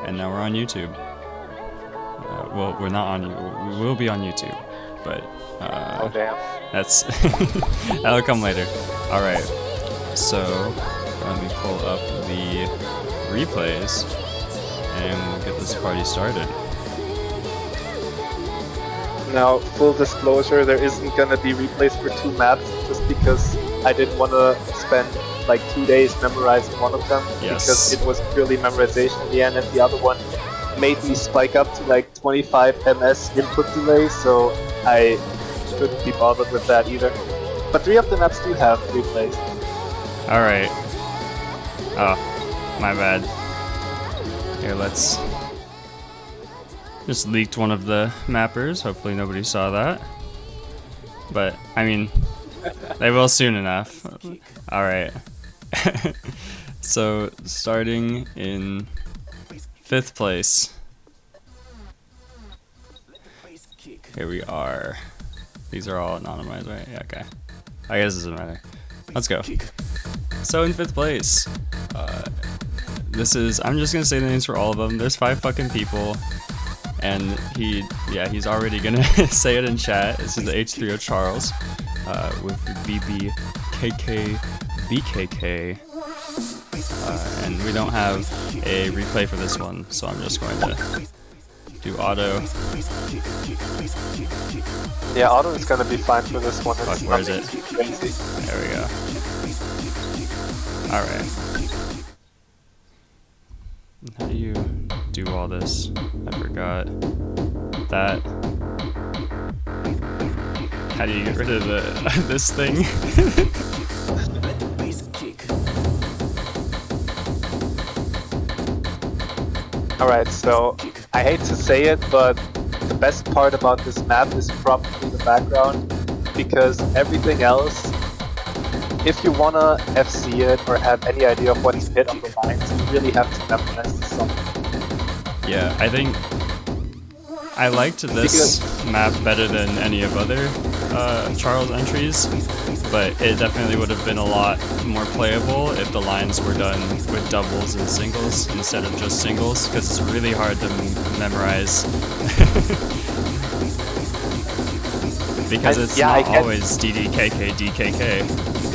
and now we're on YouTube. Well, we're not on you. We will be on YouTube, but Oh damn. that's that'll come later. All right. So let me pull up the replays, and we'll get this party started. Now, full disclosure, there isn't gonna be replays for 2 maps just because I didn't want to spend like 2 days memorizing one of them. Yes. Because it was purely memorization in the end, and the other one made me spike up to like 25 ms input delay, so I couldn't be bothered with that either. But 3 of the maps do have replays. Alright. Oh, my bad. Here, let's... Just leaked one of the mappers. Hopefully nobody saw that. But, I mean, they will soon enough. Alright. So, starting in 5th place. Here we are. These are all anonymized, right? Yeah, okay. I guess it doesn't matter. Let's go. So in 5th place, this is, I'm just gonna say the names for all of them. There's 5 fucking people, and he's already gonna say it in chat. This is the H3O Charles, with BKK, and we don't have a replay for this one, so I'm just going to do auto. Yeah, auto is gonna be fine for this one. Fuck, where is it? Crazy. There we go. Alright. How do you do all this? I forgot that. How do you get rid of this thing? Alright, so I hate to say it, but the best part about this map is probably the background, because everything else, if you wanna FC it or have any idea of what to hit on the lines, you really have to memorize the song. Yeah, I think I liked this map better than any of other Charles entries, but it definitely would have been a lot more playable if the lines were done with doubles and singles instead of just singles, because it's really hard to memorize. Because it's not always DDKK, DKK.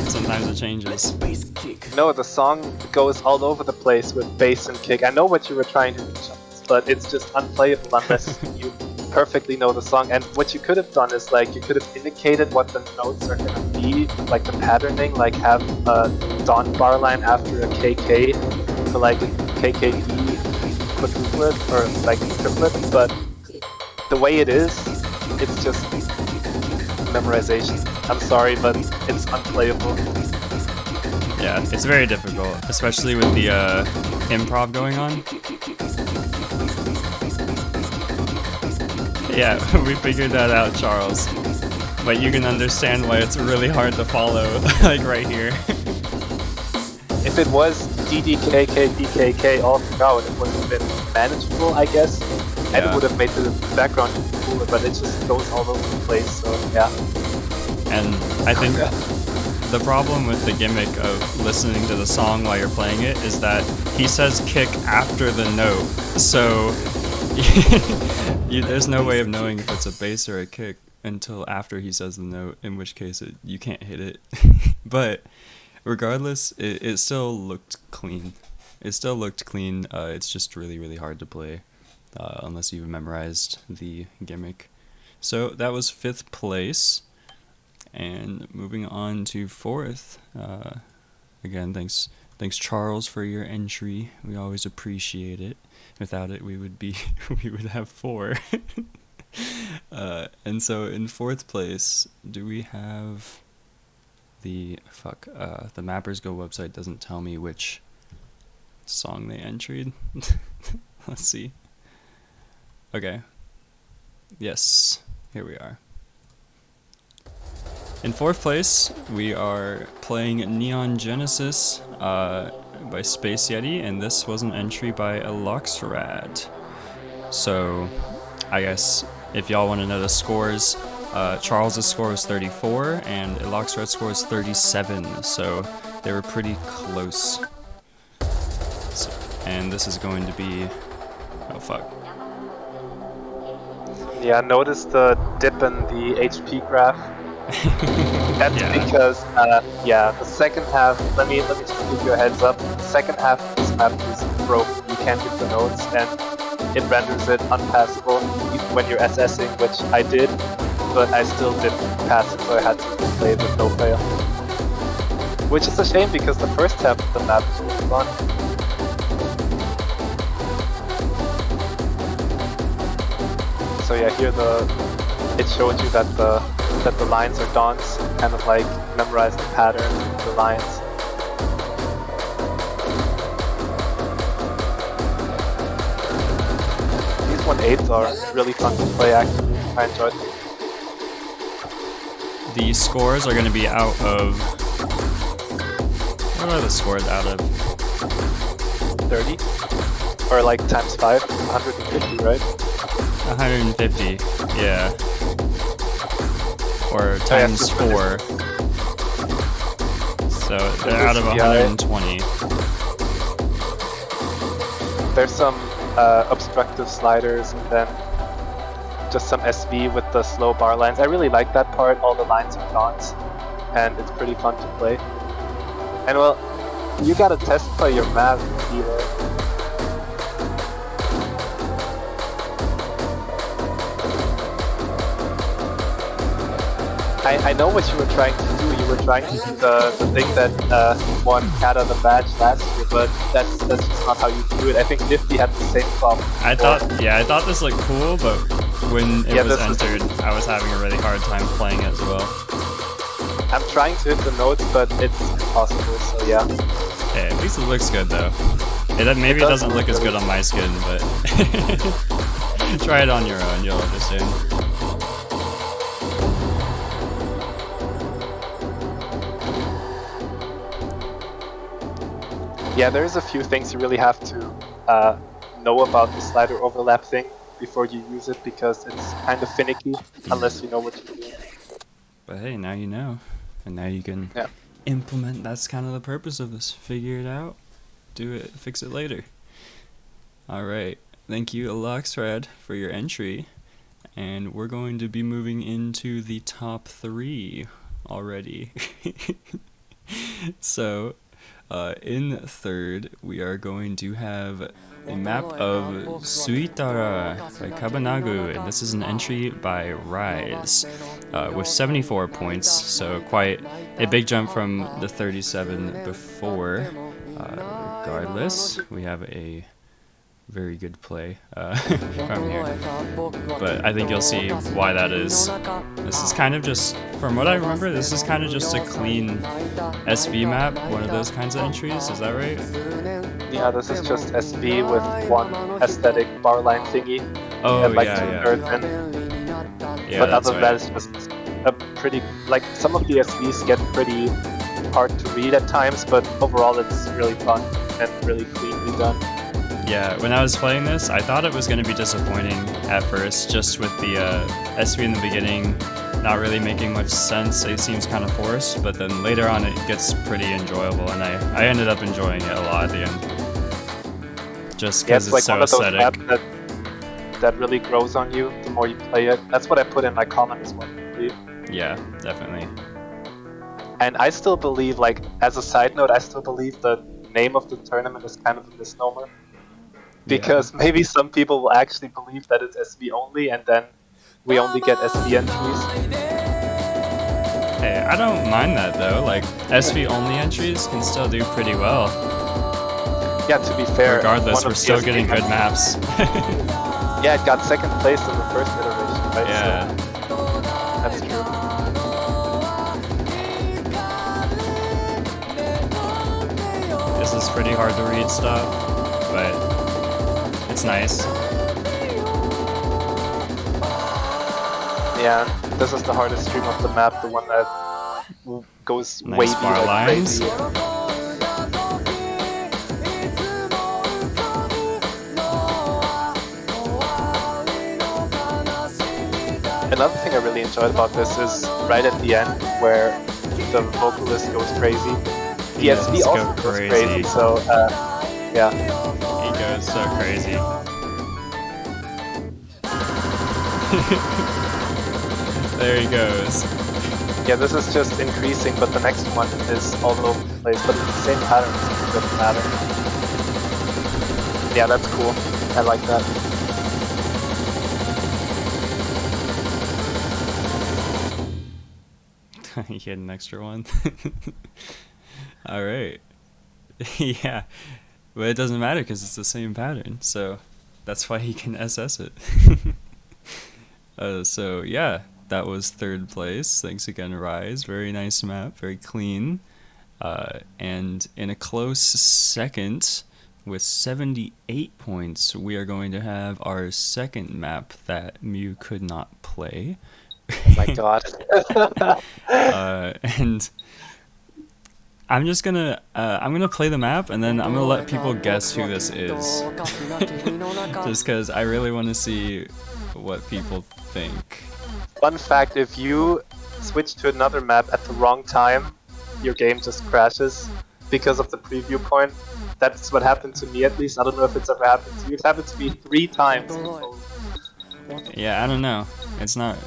Sometimes it changes. No, the song goes all over the place with bass and kick. I know what you were trying to reach on this, but it's just unplayable unless you perfectly know the song. And what you could have done is, like, you could have indicated what the notes are going to be, like the patterning, like have a Don bar line after a KK for like a KKD quadruplet or like triplet, but the way it is, it's just memorization. I'm sorry, but it's unplayable. Yeah, it's very difficult, especially with the improv going on. Yeah, we figured that out, Charles. But you can understand why it's really hard to follow, like right here. If it was DDKK, DKK all throughout, it would have been manageable, I guess. And it would have made the background cooler, but it just goes all over the place, so yeah. And I think the problem with the gimmick of listening to the song while you're playing it is that he says kick after the note, so there's no way of knowing if it's a bass or a kick until after he says the note, in which case you can't hit it. But regardless, it still looked clean. It's just really, really hard to play unless you've memorized the gimmick. So that was 5th place. And moving on to 4th, again, thanks Charles for your entry. We always appreciate it. Without it, we would have 4. And so in 4th place, do we have the Mappers Go website doesn't tell me which song they entered. Let's see. Okay. Yes, here we are. In 4th place, we are playing Neon Genesis by Space Yeti, and this was an entry by Eloxrat. So, I guess if y'all want to know the scores, Charles' score was 34, and Eloxrat's score was 37, so they were pretty close. So, and this is going to be Oh fuck. Yeah, notice the dip in the HP graph. That's Yeah. because, yeah, the second half. Let me just give you a heads up. The second half of this map is broken. You can't hit the nodes, and it renders it unpassable when you're SSing, which I did, but I still didn't pass it, so I had to play it with no fail. Which is a shame because the first half of the map is really fun. So yeah, here it showed you that the lines are dawns, kind of like memorize the pattern of the lines. These 1/8s are really fun to play actually. I enjoyed them. The scores are going to be out of... What are the scores out of? 30? Or like times 5? 150, right? 150, yeah. Or times 4. So they're out of 120. There's some obstructive sliders and then just some SV with the slow bar lines. I really like that part. All the lines are dawns, and it's pretty fun to play. And well, you gotta test play your map either. I know what you were trying to do. You were trying to do the thing that won Kata the badge last year, but that's just not how you do it. I think Nifty had the same problem. I thought this looked cool, but when it was entered, I was having a really hard time playing it as well. I'm trying to hit the notes, but it's impossible, so yeah. Hey, at least it looks good though. Maybe it doesn't look as good on my skin, but try it on your own, you'll understand. Yeah, there's a few things you really have to know about the slider overlap thing before you use it, because it's kind of finicky unless you know what you're doing. But hey, now you know, and now you can implement. That's kind of the purpose of this. Figure it out, do it, fix it later. All right, thank you, Aloxrad, for your entry, and we're going to be moving into the top 3 already. So, in third, we are going to have a map of Suitara by Kabanagu, and this is an entry by Rise, with 74 points, so quite a big jump from the 37 before. Regardless, we have a very good play from here, but I think you'll see why that is. This is kind of just, from what I remember, this is kind of just a clean SV map, one of those kinds of entries, is that right? Yeah, this is just SV with one aesthetic bar line thingy. Oh, and like yeah. Yeah, but other than that, it's just a pretty, like, some of the SVs get pretty hard to read at times, but overall it's really fun and really cleanly done. Yeah, when I was playing this, I thought it was going to be disappointing at first, just with the SV in the beginning not really making much sense. It seems kind of forced, but then later on it gets pretty enjoyable, and I ended up enjoying it a lot at the end. Just because it's like so aesthetic. One of those maps that really grows on you the more you play it. That's what I put in my comment as well, I believe. Yeah, definitely. And I still believe, like, as a side note, I still believe the name of the tournament is kind of a misnomer. Because maybe some people will actually believe that it's SV only, and then we only get SV entries. Hey, I don't mind that though. Like, SV only entries can still do pretty well. Yeah, to be fair, regardless, we're still getting good maps. Yeah, it got second place in the first iteration, right? Yeah. So, that's true. This is pretty hard to read stuff, but it's nice. Yeah, this is the hardest stream of the map, the one that goes nice wavy bar like lines. crazy. Another thing I really enjoyed about this is right at the end where the vocalist goes crazy. The SV also goes crazy, so yeah. He goes so crazy. There he goes. Yeah, this is just increasing, but the next one is all over the place. But it's the same pattern, so it doesn't matter. Yeah, that's cool. I like that. You get an extra one. All right. Yeah, but it doesn't matter because it's the same pattern, so that's why he can SS it. So yeah, that was third place. Thanks again, Rise. Very nice map, very clean. And in a close second, with 78 points, we are going to have our second map that Mew could not play. Oh my god. And I'm just gonna play the map, and then I'm gonna let people guess who this is. Just because I really want to see what people think. Fun fact, if you switch to another map at the wrong time, your game just crashes because of the preview point. That's what happened to me, at least. I don't know if it's ever happened to you. It happened to me 3 times. Yeah, I don't know. It's not...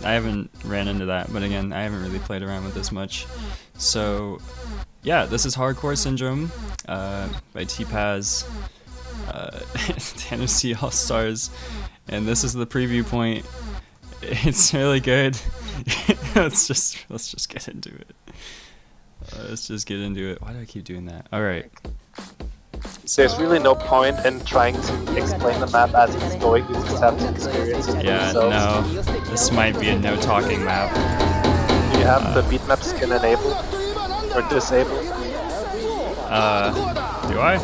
I haven't ran into that, but again, I haven't really played around with this much. So, yeah, this is Hardcore Syndrome by T-Paz, Tennessee All-Stars, and this is the preview point. It's really good. Let's just get into it. Let's just get into it. Why do I keep doing that? All right. There's really no point in trying to explain the map as it's going. You just have to experience it. Yeah, no. This might be a no talking map. Do you have the beatmap skin enabled or disabled? Do I?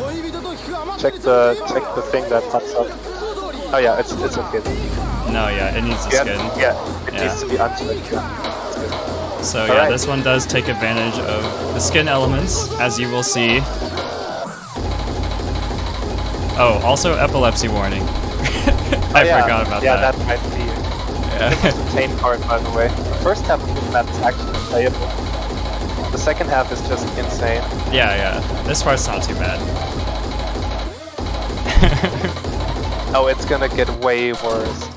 Check the thing that pops up. Oh yeah, it's okay. No, yeah, it needs a skin. Yeah, it needs to be unchecked. Yeah. So yeah, this one does take advantage of the skin elements, as you will see. Oh, also epilepsy warning. I forgot about that. Yeah, that might be. This is the main part, by the way. The first half of the map is actually playable. The second half is just insane. Yeah. This part's not too bad. Oh, it's gonna get way worse.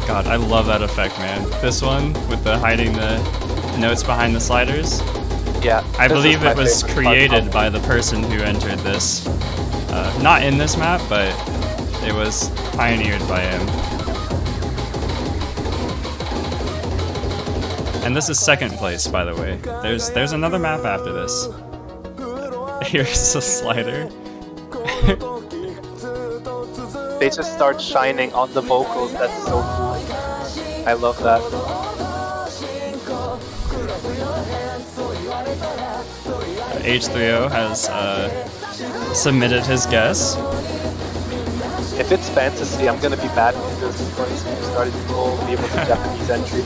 God, I love that effect, man. This one, with the hiding the notes behind the sliders. Yeah. I believe it was created by the person who entered this. Not in this map, but it was pioneered by him. And this is second place, by the way. There's another map after this. Here's the slider. They just start shining on the vocals. That's so cool. I love that. H3O has submitted his guess. If it's fantasy, I'm gonna be bad because once you started to roll me with the Japanese entry.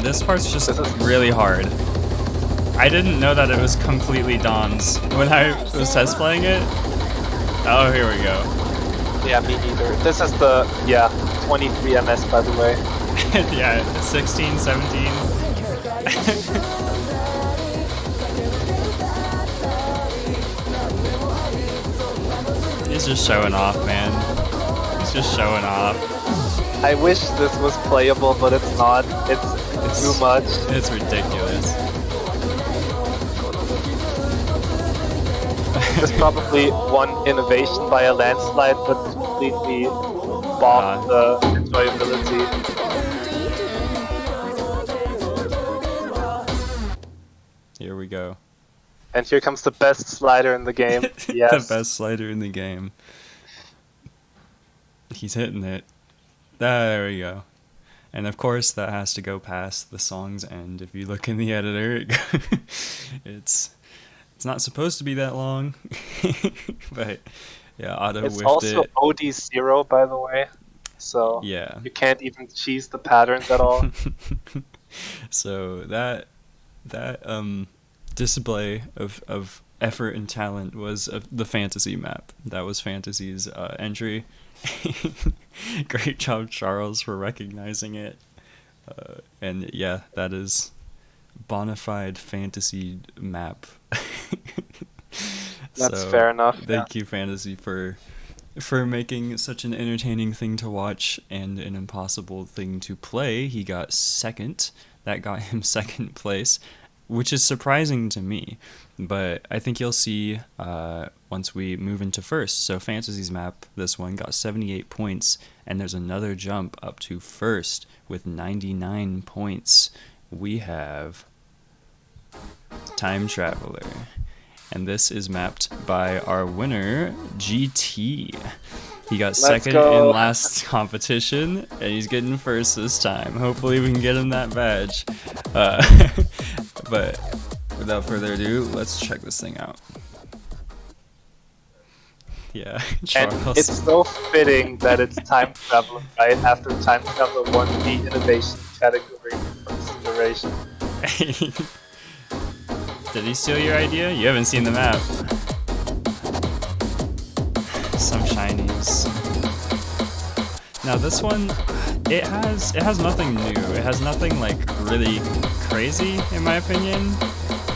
This part's just really hard. I didn't know that it was completely Dawn's when I was test playing it. Oh, here we go. Yeah, me neither. This is the 23 MS, by the way. Yeah, 16, 17. He's just showing off, man. He's just showing off. I wish this was playable, but it's not. It's too much. It's ridiculous. There's probably one innovation by a landslide, but completely bombed the enjoyability. Here we go. And here comes the best slider in the game. Yes. The best slider in the game. He's hitting it. There we go. And of course that has to go past the song's end. If you look in the editor, it's not supposed to be that long. But yeah, Otto it's whiffed also it. OD0, by the way. So yeah, you can't even cheese the patterns at all. So that display of effort and talent was the fantasy map. That was Fantasy's entry. Great job, Charles, for recognizing it. And yeah, that is bona fide fantasy map. That's So fair enough. Yeah. thank you, Fantasy, for making such an entertaining thing to watch and an impossible thing to play. He got second. That got him second place, which is surprising to me. But I think you'll see once we move into first. So Fantasy's map, this one, got 78 points, and there's another jump up to first with 99 points. We have Time Traveler. And this is mapped by our winner, GT. He got second in last competition, and he's getting first this time. Hopefully we can get him that badge. But without further ado, let's check this thing out. Yeah, Charles. And it's so fitting that it's Time Traveler, right? After Time Traveler won the innovation category for consideration. Did he steal your idea? You haven't seen the map. Some shinies. Now this one, it has nothing new. It has nothing like really crazy in my opinion,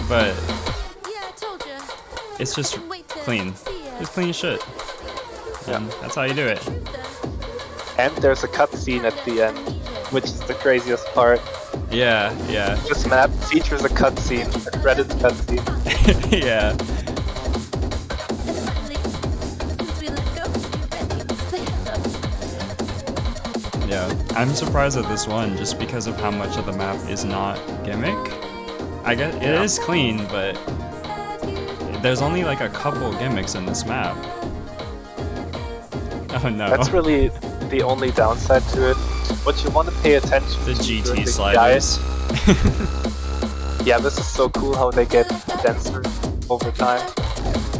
but it's just clean. Just clean as shit. And that's how you do it. And there's a cutscene at the end, which is the craziest part. Yeah. This map features a cutscene, a credits cutscene. Yeah. Yeah, I'm surprised at this one just because of how much of the map is not gimmick. I guess it is clean, but there's only like a couple gimmicks in this map. Oh no. That's really the only downside to it. What you want to pay attention The to GT sliders. Yeah, this is so cool how they get denser over time.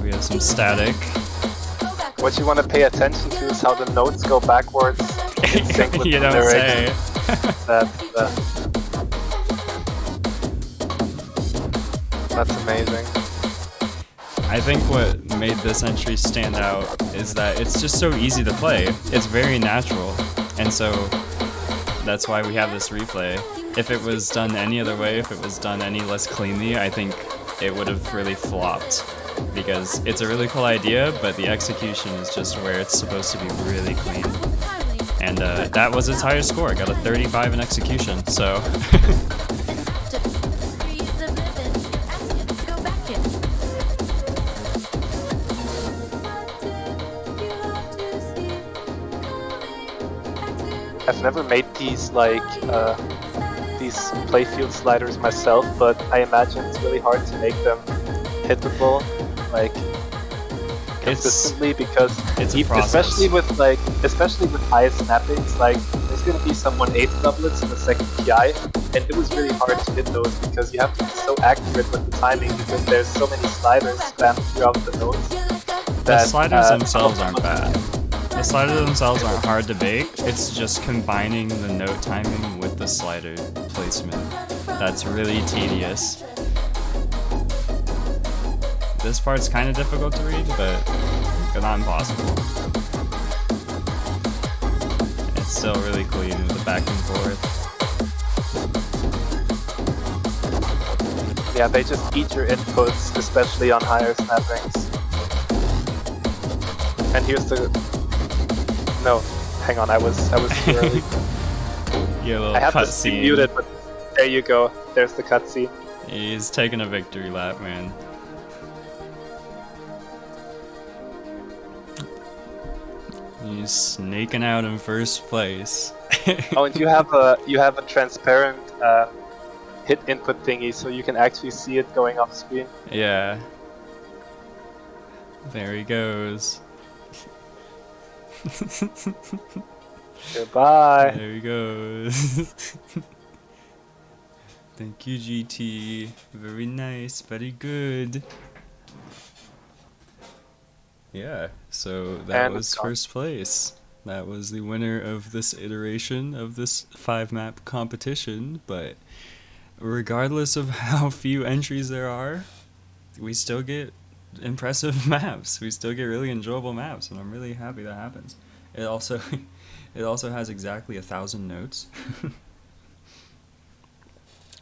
We have some static. What you want to pay attention to is how the notes go backwards in sync with You the don't lyrics. That's amazing. I think what made this entry stand out is that it's just so easy to play. It's very natural, and so that's why we have this replay. If it was done any other way, if it was done any less cleanly, I think it would have really flopped. Because it's a really cool idea, but the execution is just where it's supposed to be really clean. And that was its highest score. It got a 35 in execution, so... I've never made these these playfield sliders myself, but I imagine it's really hard to make them hittable, like consistently, because it's a process. especially with high snappings, like there's gonna be some 1/8 doublets in the second PI, and it was really hard to hit those because you have to be so accurate with the timing because there's so many sliders spammed throughout the notes. The sliders themselves aren't bad. The sliders themselves aren't hard to bake, it's just combining the note timing with the slider placement. That's really tedious. This part's kind of difficult to read, but not impossible. It's still really clean with the back and forth. Yeah, they just eat your inputs, especially on higher snappings. And here's the... No, hang on, I was too early. I have this muted, but there you go. There's the cutscene. He's taking a victory lap, man. He's sneaking out in first place. Oh, and you have a transparent hit input thingy, so you can actually see it going off screen. Yeah. There he goes. Goodbye. There he goes. Thank you, GT. Very nice. Very good. Yeah, so that was first place. That was the winner of this iteration of this 5-map competition, but regardless of how few entries there are, we still get impressive maps. We still get really enjoyable maps, and I'm really happy that happens. It also has exactly 1,000 notes,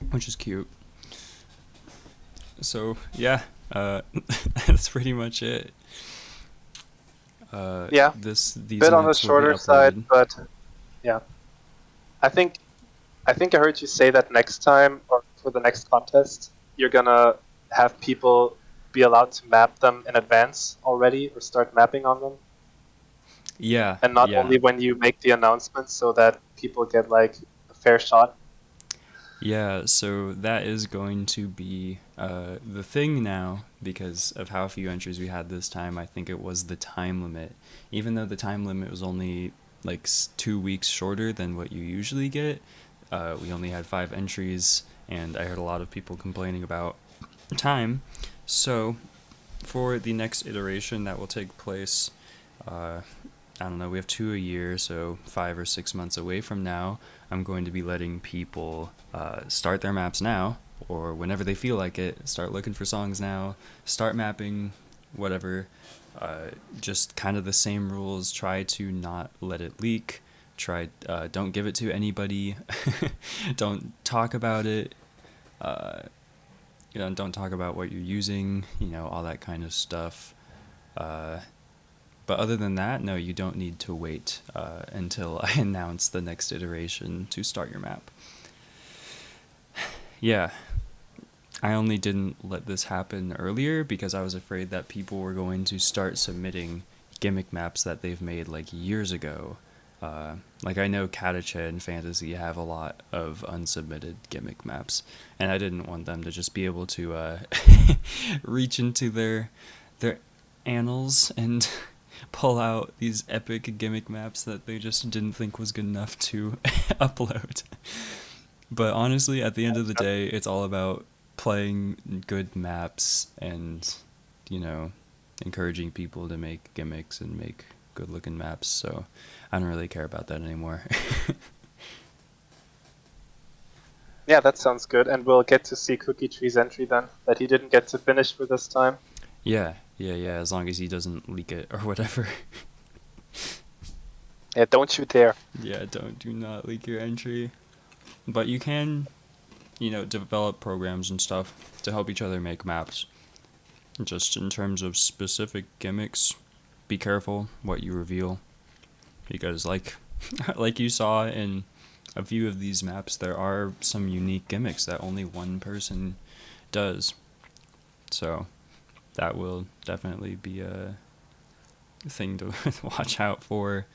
which is cute. So yeah, uh, that's pretty much it. Yeah, These bit on the maps will be shorter side, uploaded. but yeah, I think I think I heard you say that next time or for the next contest, you're gonna have people be allowed to map them in advance already or start mapping on them, Yeah, and not yeah, only when you make the announcement, so that people get like a fair shot. yeah. So that is going to be the thing now because of how few entries we had this time. I think it was the time limit, even though the time limit was only like 2 weeks shorter than what you usually get. We only had 5 entries, and I heard a lot of people complaining about time. So for the next iteration that will take place, uh, I don't know, we have 2 a year, so 5 or 6 months away from now, I'm going to be letting people start their maps now, or whenever they feel like it, start looking for songs now, start mapping, whatever. Uh, just kind of the same rules. Try to not let it leak. Don't give it to anybody. Don't talk about it. Uh, don't talk about what you're using. All that kind of stuff. Uh, but other than that, no, you don't need to wait until I announce the next iteration to start your map. Yeah, I only didn't let this happen earlier because I was afraid that people were going to start submitting gimmick maps that they've made like years ago. Like I know Katacha and Fantasy have a lot of unsubmitted gimmick maps, and I didn't want them to just be able to reach into their annals and pull out these epic gimmick maps that they just didn't think was good enough to upload. But honestly, at the end of the day, it's all about playing good maps and, you know, encouraging people to make gimmicks and make good looking maps. So I don't really care about that anymore. Yeah, that sounds good, and we'll get to see Cookie Tree's entry then that he didn't get to finish for this time. Yeah, yeah, yeah, as long as he doesn't leak it or whatever. Yeah, don't you dare. Yeah, do not leak your entry. But you can, develop programs and stuff to help each other make maps. Just in terms of specific gimmicks, be careful what you reveal because like you saw in a few of these maps, there are some unique gimmicks that only one person does. So that will definitely be a thing to watch out for.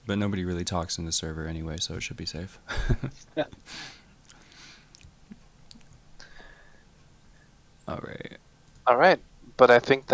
But nobody really talks in the server anyway, so it should be safe. Yeah. All right. All right, but I think